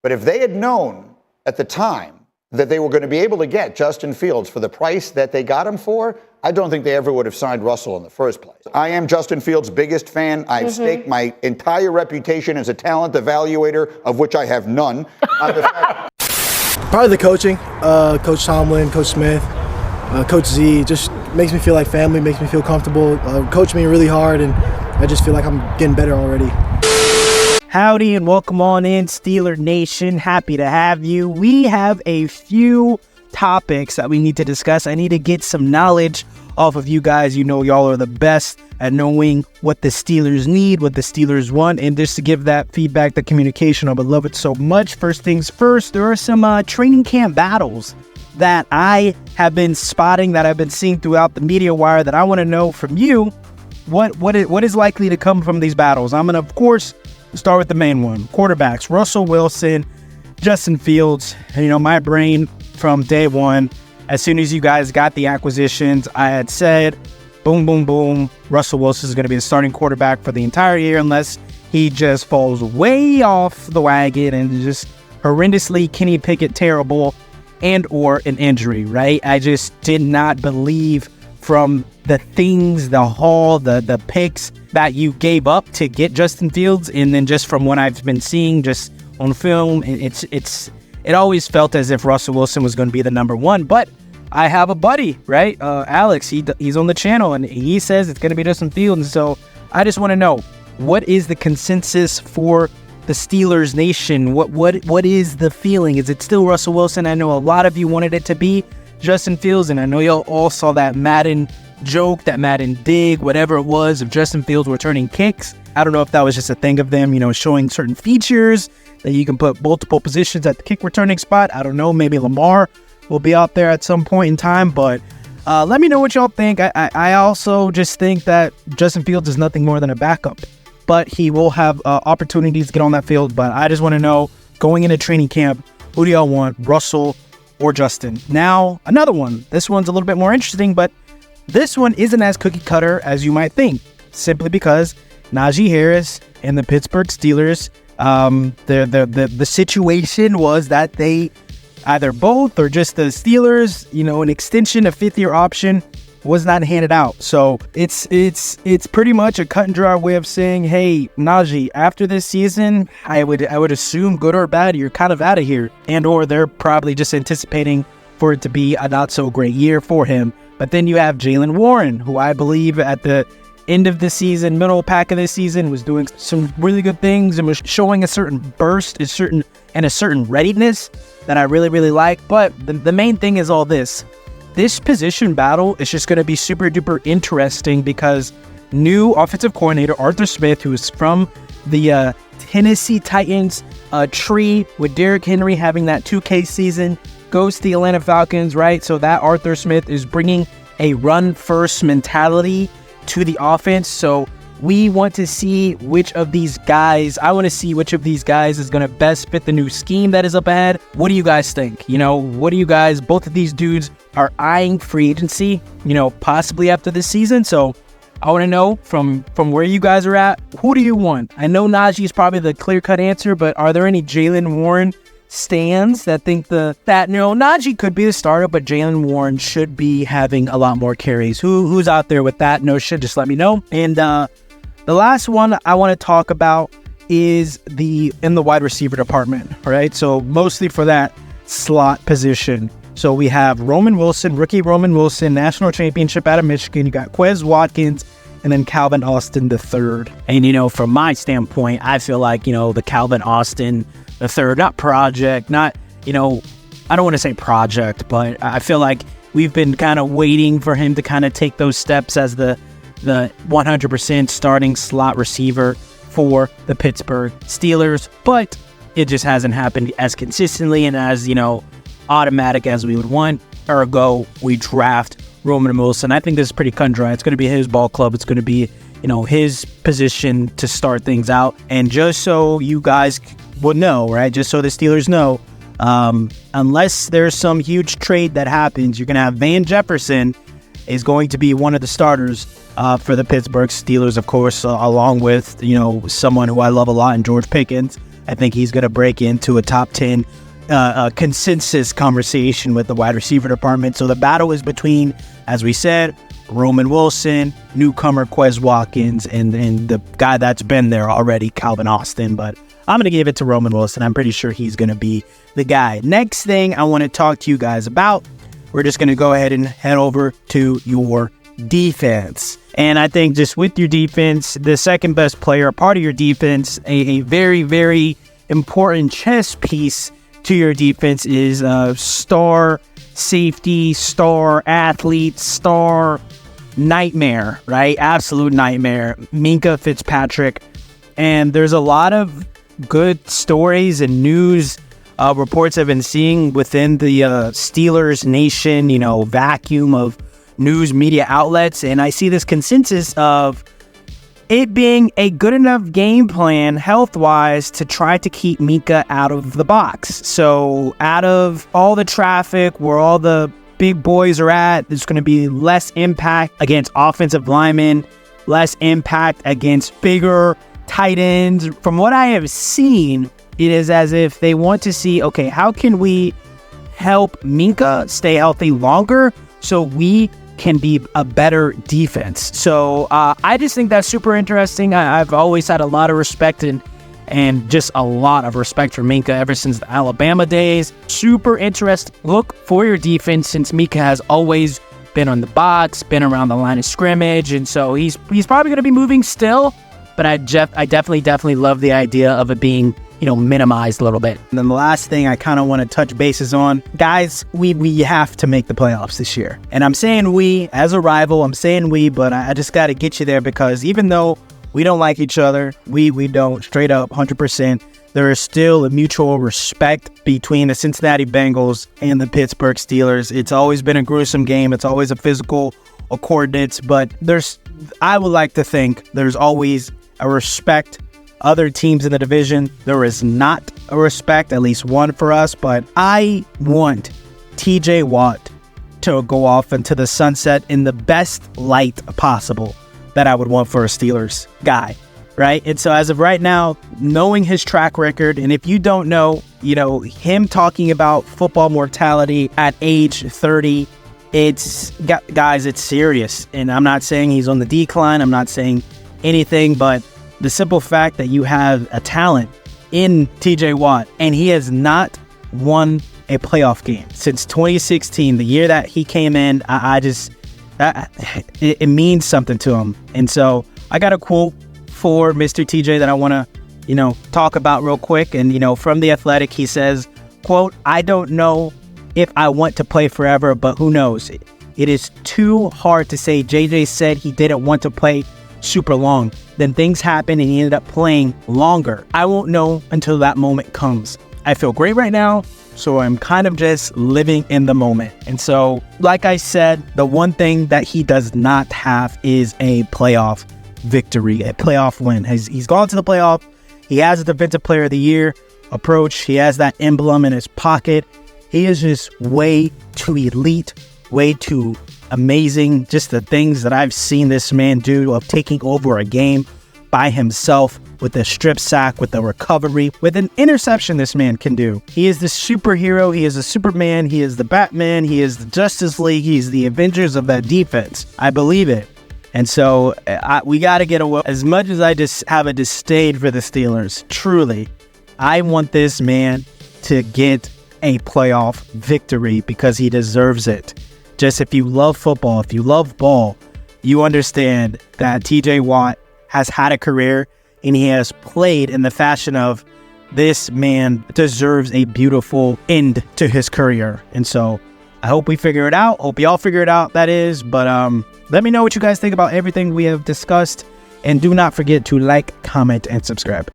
But if they had known at the time that they were going to be able to get Justin Fields for the price that they got him for, I don't think they ever would have signed Russell in the first place. I am Justin Fields' biggest fan. I've staked my entire reputation as a talent evaluator, of which I have none. Probably the coaching, Coach Tomlin, Coach Smith, Coach Z, just makes me feel like family, makes me feel comfortable. Coach me really hard, and I just feel like I'm getting better already. Howdy and welcome on in, Steeler Nation. Happy to have you. We have a few topics that we need to discuss. I need to get some knowledge off of you guys. You know, y'all are the best at knowing what the Steelers need, what the Steelers want, and just to give that feedback, the communication, I would love it so much. First things first, there are some training camp battles that I have been spotting, that I've been seeing throughout the media wire, that I want to know from you what is likely to come from these battles. I'm going to, of course, start with the main one. Quarterbacks, Russell Wilson, Justin Fields. And, you know, my brain from day one, as soon as you guys got the acquisitions, I had said, boom, boom, boom, Russell Wilson is going to be the starting quarterback for the entire year unless he just falls way off the wagon and just horrendously Kenny Pickett terrible and or an injury, right? I just did not believe from the things, the haul, the picks that you gave up to get Justin Fields, and then just from what I've been seeing just on film, it always felt as if Russell Wilson was going to be the number one. But I have a buddy, right, Alex. He's on the channel, and he says it's going to be Justin Fields. And so I just want to know, what is the consensus for the Steelers Nation? What is the feeling? Is it still Russell Wilson? I know a lot of you wanted it to be Justin Fields, and I know y'all all saw that Madden joke, that Madden dig, whatever it was, of Justin Fields returning kicks. I don't know if that was just a thing of them, you know, showing certain features that you can put multiple positions at the kick returning spot. I don't know, maybe Lamar will be out there at some point in time, but let me know what y'all think. I also just think that Justin Fields is nothing more than a backup, but he will have opportunities to get on that field. But I just want to know, going into training camp, who do y'all want, Russell or Justin? Now, another one. This one's a little bit more interesting, but this one isn't as cookie cutter as you might think, simply because Najee Harris and the Pittsburgh Steelers, the situation was that they either both or just the Steelers, you know, an extension, a fifth-year option was not handed out. So it's pretty much a cut and dry way of saying, hey, Najee, after this season, I would assume, good or bad, you're kind of out of here, and or they're probably just anticipating for it to be a not so great year for him. But then you have Jaylen Warren, who I believe at the end of the season, middle pack of this season, was doing some really good things and was showing a certain burst, a certain readiness that I really, really like. But the main thing is all this. This position battle is just going to be super duper interesting because new offensive coordinator Arthur Smith, who is from the Tennessee Titans tree, with Derrick Henry having that 2K season, goes to the Atlanta Falcons, right? So that Arthur Smith is bringing a run-first mentality to the offense. So we want to see which of these guys, I want to see which of these guys is going to best fit the new scheme that is up ahead. What do you guys think? You know, what do you guys, both of these dudes are eyeing free agency, you know, possibly after this season. So I want to know from where you guys are at, who do you want? I know Najee is probably the clear-cut answer, but are there any Jaylen Warren stands that think that Najee could be the starter, but Jaylen Warren should be having a lot more carries? Who's out there with that notion? Just let me know. And the last one I want to talk about is in the wide receiver department, right? So mostly for that slot position. So we have Roman Wilson, rookie Roman Wilson, national championship out of Michigan. You got Quez Watkins, and then Calvin Austin III. And, you know, from my standpoint, I feel like, you know, the Calvin Austin III, not project, not, you know, I don't want to say project, but I feel like we've been kind of waiting for him to kind of take those steps as the 100% starting slot receiver for the Pittsburgh Steelers, but it just hasn't happened as consistently and as, you know, automatic as we would want. Ergo, we draft Roman Wilson. I think this is pretty cut and dry. It's going to be his ball club. It's going to be, you know, his position to start things out. And just so you guys would know, right, just so the Steelers know, unless there's some huge trade that happens, you're going to have Van Jefferson is going to be one of the starters for the Pittsburgh Steelers, of course, along with, you know, someone who I love a lot in George Pickens. I think he's going to break into a top 10 consensus conversation with the wide receiver department. So the battle is between, as we said, Roman Wilson, newcomer Quez Watkins, and the guy that's been there already, Calvin Austin. But I'm going to give it to Roman Wilson. I'm pretty sure he's going to be the guy. Next thing I want to talk to you guys about, we're just going to go ahead and head over to your defense. And I think just with your defense, the second best player, part of your defense, a very, very important chess piece to your defense is star safety, star athlete, star nightmare, right? Absolute nightmare, Minkah Fitzpatrick. And there's a lot of good stories and news reports I've been seeing within the Steelers Nation, vacuum of news media outlets. And I see this consensus of it being a good enough game plan health-wise to try to keep Minkah out of the box. So out of all the traffic where all the big boys are at, there's going to be less impact against offensive linemen, less impact against bigger tight ends. From what I have seen, it is as if they want to see, okay, how can we help Minkah stay healthy longer so we can be a better defense? So I just think that's super interesting. I've always had a lot of respect and just a lot of respect for Minkah ever since the Alabama days. Super interesting look for your defense, since Minkah has always been on the box, been around the line of scrimmage, and so he's probably going to be moving still. But I definitely love the idea of it being, minimized a little bit. And then the last thing I kind of want to touch bases on, guys, we have to make the playoffs this year. And I'm saying we as a rival, but I just got to get you there, because even though we don't like each other, we don't, straight up 100%, there is still a mutual respect between the Cincinnati Bengals and the Pittsburgh Steelers. It's always been a gruesome game. It's always a physical coordinates, but I would like to think there's always a respect. Other teams in the division, there is not a respect, at least one for us, but I want TJ Watt to go off into the sunset in the best light possible that I would want for a Steelers guy, right? And so as of right now, knowing his track record, and if you don't know, him talking about football mortality at age 30, it's serious. And I'm not saying he's on the decline. I'm not saying anything, but the simple fact that you have a talent in TJ Watt, and he has not won a playoff game since 2016, the year that he came in, it means something to him. And so I got a quote for Mr. TJ that I want to, talk about real quick. And, from The Athletic, he says, quote, "I don't know if I want to play forever, but who knows? It is too hard to say. JJ said he didn't want to play super long. Then things happened and he ended up playing longer. I won't know until that moment comes. I feel great right now, so I'm kind of just living in the moment." And so, like I said, the one thing that he does not have is a playoff victory, a playoff win. He's gone to the playoff. He has a Defensive Player of the Year approach. He has that emblem in his pocket. He is just way too elite, way too amazing. Just the things that I've seen this man do, of taking over a game by himself with a strip sack, with a recovery, with an interception, this man can do. He is the superhero. He is a Superman. He is the Batman. He is the Justice League. He's the Avengers of that defense. I believe it. And so we got to get away. As much as I just have a disdain for the Steelers, truly, I want this man to get a playoff victory because he deserves it. Just if you love football, if you love ball, you understand that TJ Watt has had a career and he has played in the fashion of this man deserves a beautiful end to his career. And so I hope we figure it out. Hope y'all figure it out, that is. But let me know what you guys think about everything we have discussed. And do not forget to like, comment, and subscribe.